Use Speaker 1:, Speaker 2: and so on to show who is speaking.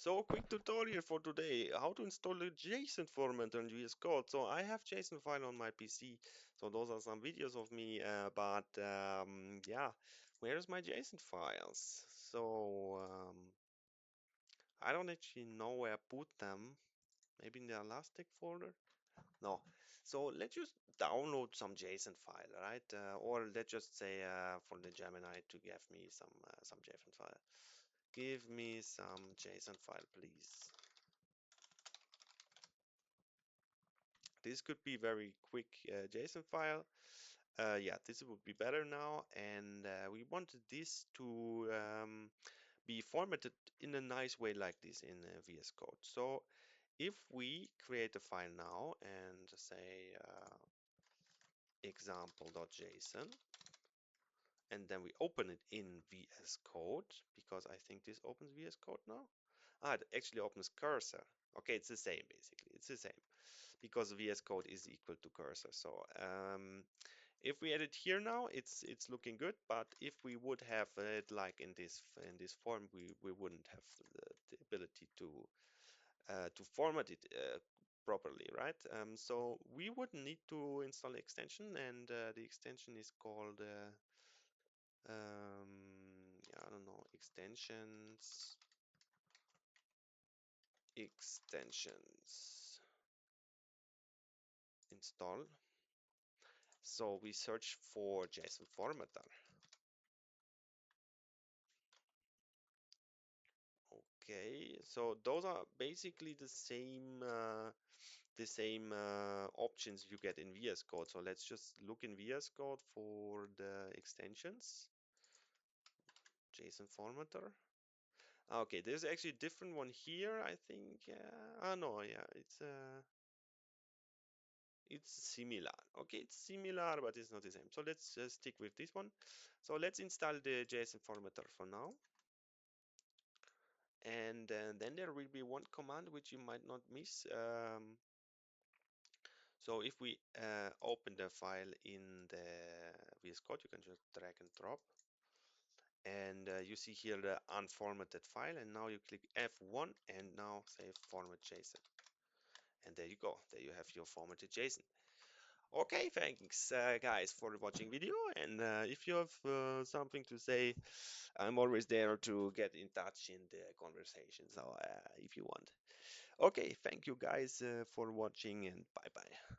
Speaker 1: So, quick tutorial for today, how to install the JSON format on VS Code. So I have JSON file on my PC. So those are some videos of me, yeah, where's my JSON files? I don't actually know where I put them. Maybe in the Elastic folder? No. So let's just download some JSON file, right? Or let's just say for the Gemini to give me some JSON file. Give me some JSON file, please. This could be very quick JSON file. Yeah, this would be better now. And we want this to be formatted in a nice way like this in VS Code. So if we create a file now and say example.json, and then we open it in VS Code, because I think this opens VS Code now. Ah, it actually opens cursor. Okay, it's the same basically. It's the same because VS Code is equal to cursor. So if we edit here now, it's looking good. But if we would have it like in this form, we wouldn't have the ability to format it properly, right? So we would need to install an extension, and the extension is called yeah, I don't know, extensions install. So we search for JSON formatter. Okay, so those are basically the same options you get in VS Code. So let's just look in VS Code for the extensions. JSON formatter. Okay, there's actually a different one here, I think. Oh no, yeah, it's similar. Okay, it's similar, but it's not the same. So let's stick with this one. So let's install the JSON formatter for now. And then there will be one command which you might not miss. So if we open the file in the VS Code, you can just drag and drop. And you see here the unformatted file. And now you click F1 and now say format JSON. And there you go. There you have your formatted JSON. Okay, thanks guys for watching video. And if you have something to say, I'm always there to get in touch in the conversation. So if you want. Okay, thank you guys for watching and bye bye.